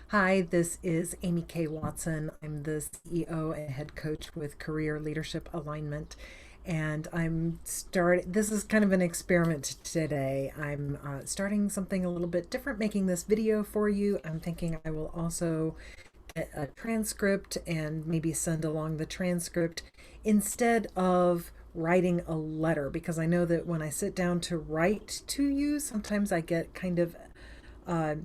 Hi, this is Amy K. Watson. I'm the CEO and head coach with Career Leadership Alignment. And this is kind of an experiment today. I'm starting something a little bit different, making this video for you. I'm thinking I will also get a transcript and maybe send along the transcript instead of writing a letter, because I know that when I sit down to write to you, sometimes I get kind of uh,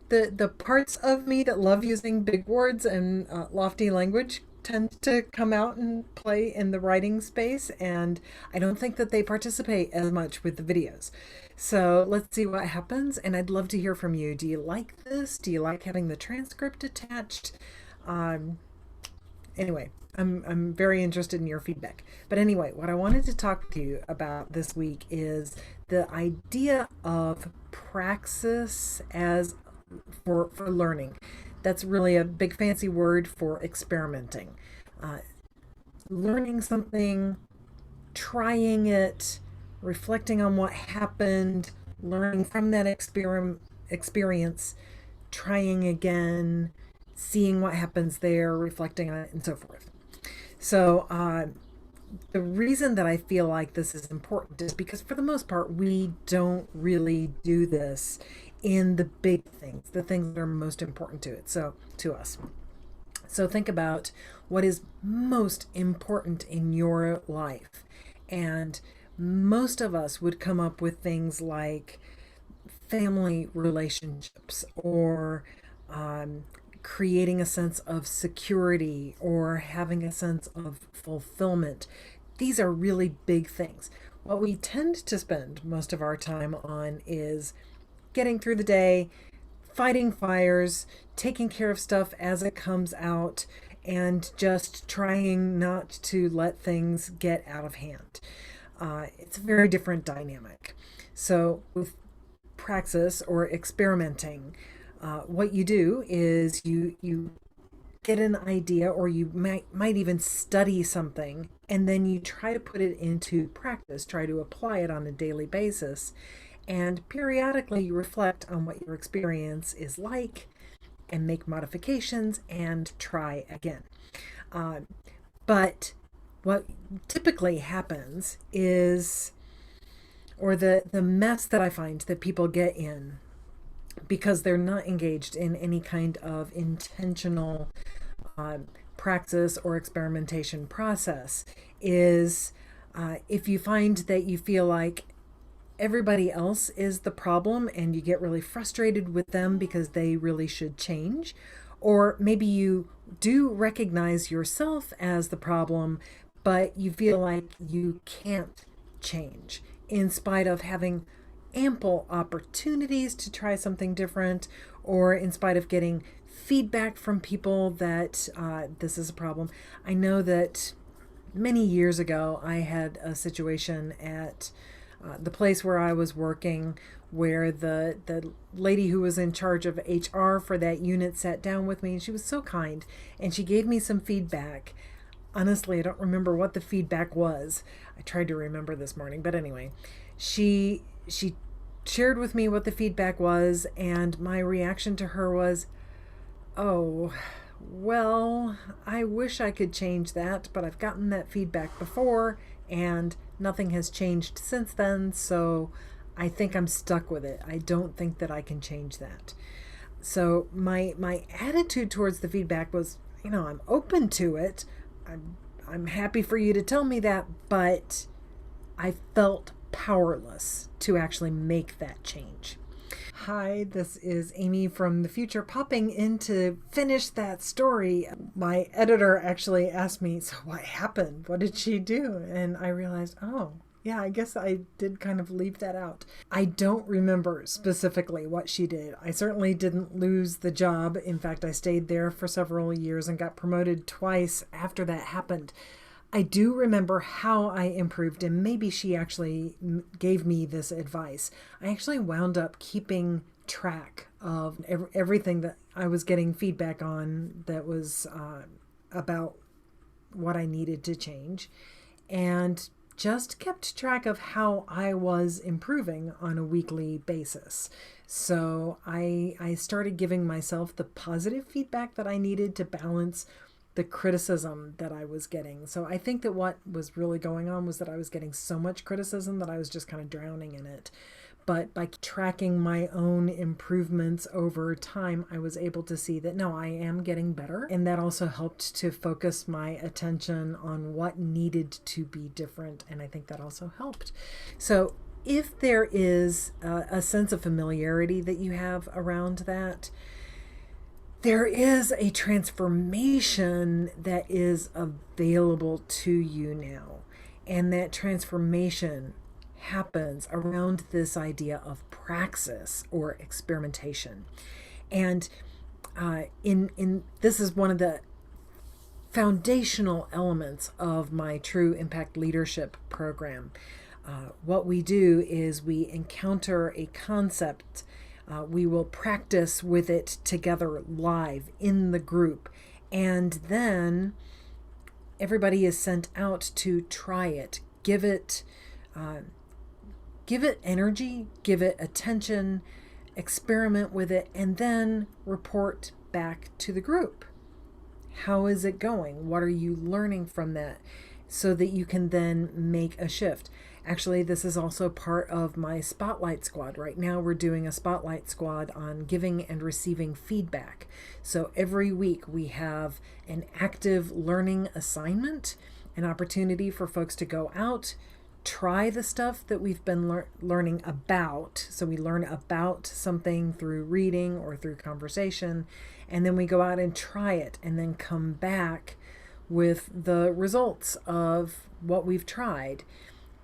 the parts of me that love using big words and lofty language tend to come out and play in the writing space, and I don't think that they participate as much with the videos. So let's see what happens, and I'd love to hear from you. Do you like this? Do you like having the transcript attached? Um, anyway, I'm very interested in your feedback. But anyway, what I wanted to talk to you about this week is the idea of praxis as for learning. That's really a big fancy word for experimenting. Uh, Learning something, trying it, reflecting on what happened, learning from that experience, trying again, seeing what happens there, reflecting on it, and so forth. So, the reason that I feel like this is important is because, for the most part, we don't really do this in the big things, the things that are most important to it. So, to us. So, think about what is most important in your life. And most of us would come up with things like family relationships or creating a sense of security or having a sense of fulfillment. These are really big things. What we tend to spend most of our time on is getting through the day, fighting fires, taking care of stuff as it comes out, and just trying not to let things get out of hand. It's a very different dynamic. So, with praxis or experimenting, what you do is you get an idea, or you might even study something, and then you try to put it into practice, try to apply it on a daily basis, and periodically you reflect on what your experience is like and make modifications and try again. Uh, but what typically happens is, or the mess that I find that people get in because they're not engaged in any kind of intentional uh, praxis or experimentation process, is if you find that you feel like everybody else is the problem and you get really frustrated with them because they really should change, or maybe you do recognize yourself as the problem, but you feel like you can't change in spite of having ample opportunities to try something different, or in spite of getting feedback from people that this is a problem. I know that many years ago I had a situation at the place where I was working, where the lady who was in charge of HR for that unit sat down with me, and she was so kind, and she gave me some feedback. Honestly, I don't remember what the feedback was. I tried to remember this morning, but anyway, she shared with me what the feedback was, and my reaction to her was, "Oh, well, I wish I could change that, but I've gotten that feedback before and nothing has changed since then, so I think I'm stuck with it. I don't think that I can change that." So my attitude towards the feedback was, I'm open to it. I'm happy for you to tell me that, but I felt powerless to actually make that change. Hi, this is Amy from the future popping in to finish that story. My editor actually asked me, "So what happened? What did she do?" And I realized, oh, yeah, I guess I did kind of leave that out. I don't remember specifically what she did. I certainly didn't lose the job. In fact, I stayed there for several years and got promoted twice after that happened. I do remember how I improved, and maybe she actually gave me this advice. I actually wound up keeping track of everything that I was getting feedback on that was about what I needed to change, and just kept track of how I was improving on a weekly basis. So I started giving myself the positive feedback that I needed to balance the criticism that I was getting. So I think that what was really going on was that I was getting so much criticism that I was just kind of drowning in it. But by tracking my own improvements over time, I was able to see that no, I am getting better. And that also helped to focus my attention on what needed to be different. And I think that also helped. So if there is a sense of familiarity that you have around that, there is a transformation that is available to you now. And that transformation happens around this idea of praxis or experimentation. And in this is one of the foundational elements of my True Impact Leadership program. What we do is we encounter a concept. We will practice with it together live in the group. And then everybody is sent out to try it. Give it energy, give it attention, experiment with it, and then report back to the group. How is it going? What are you learning from that? So that you can then make a shift. Actually, this is also part of my Spotlight Squad. Right now, we're doing a Spotlight Squad on giving and receiving feedback. So every week we have an active learning assignment, an opportunity for folks to go out, try the stuff that we've been learning about. So we learn about something through reading or through conversation, and then we go out and try it and then come back with the results of what we've tried.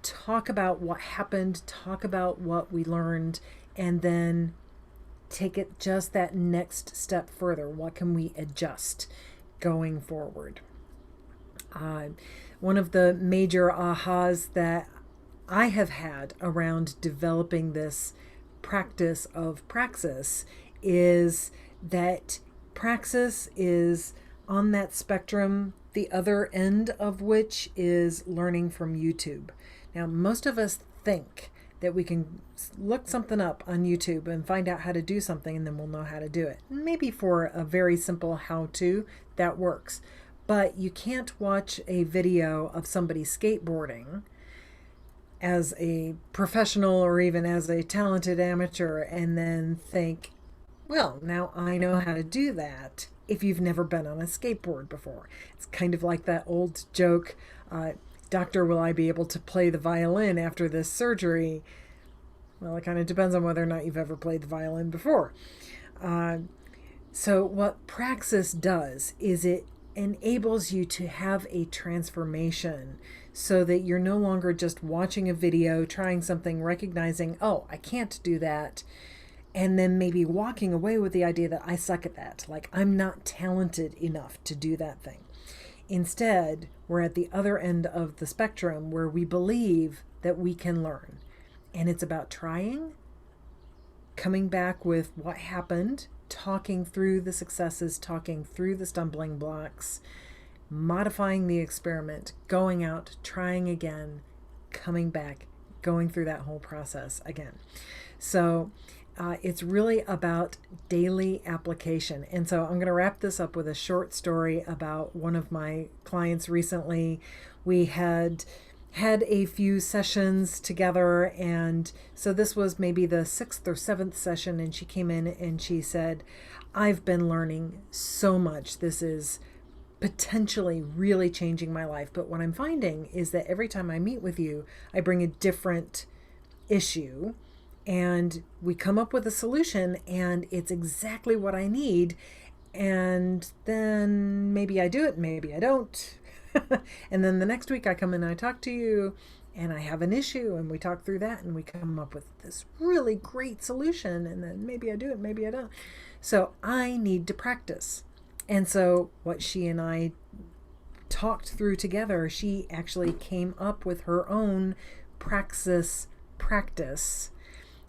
Talk about what happened, talk about what we learned, and then take it just that next step further. What can we adjust going forward? One of the major ahas that I have had around developing this practice of praxis is that praxis is on that spectrum, the other end of which is learning from YouTube. Now, most of us think that we can look something up on YouTube and find out how to do something and then we'll know how to do it. Maybe for a very simple how-to, that works. But you can't watch a video of somebody skateboarding as a professional or even as a talented amateur and then think, well, now I know how to do that, if you've never been on a skateboard before. It's kind of like that old joke, Doctor, will I be able to play the violin after this surgery? Well, it kind of depends on whether or not you've ever played the violin before. So what praxis does is it enables you to have a transformation so that you're no longer just watching a video, trying something, recognizing, oh, I can't do that, and then maybe walking away with the idea that I suck at that, like I'm not talented enough to do that thing. Instead, we're at the other end of the spectrum where we believe that we can learn. And it's about trying, coming back with what happened, talking through the successes, talking through the stumbling blocks, modifying the experiment, going out, trying again, coming back, going through that whole process again. So it's really about daily application. And so I'm going to wrap this up with a short story about one of my clients recently. We had a few sessions together, and so this was maybe the 6th or 7th session, and she came in and she said, I've been learning so much. This is potentially really changing my life. But what I'm finding is that every time I meet with you, I bring a different issue and we come up with a solution and it's exactly what I need. And then maybe I do it, maybe I don't. And then the next week I come in and I talk to you and I have an issue and we talk through that and we come up with this really great solution. And then maybe I do it, maybe I don't. So I need to practice. And so what she and I talked through together, she actually came up with her own praxis practice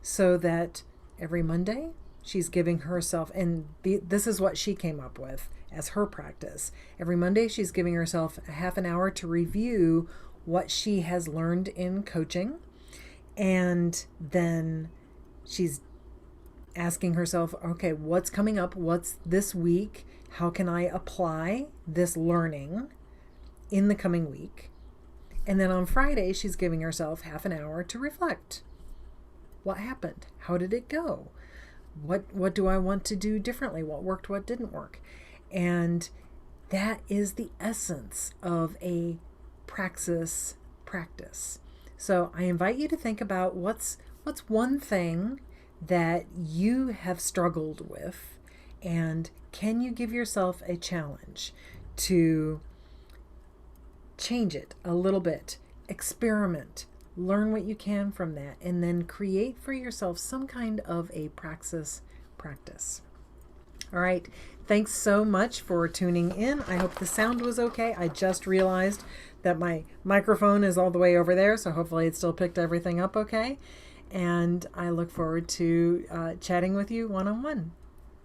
so that every Monday she's giving herself, and this is what she came up with as her practice. Every Monday she's giving herself a half an hour to review what she has learned in coaching, and then she's asking herself, okay, what's coming up? What's this week? How can I apply this learning in the coming week? And then on Friday, she's giving herself half an hour to reflect. What happened? How did it go? What do I want to do differently? What worked? What didn't work? And that is the essence of a Praxis practice. So I invite you to think about what's one thing that you have struggled with, and can you give yourself a challenge to change it a little bit, experiment, learn what you can from that, and then create for yourself some kind of a Praxis practice. All right. Thanks so much for tuning in. I hope the sound was okay. I just realized that my microphone is all the way over there, so hopefully it still picked everything up okay. And I look forward to chatting with you one-on-one.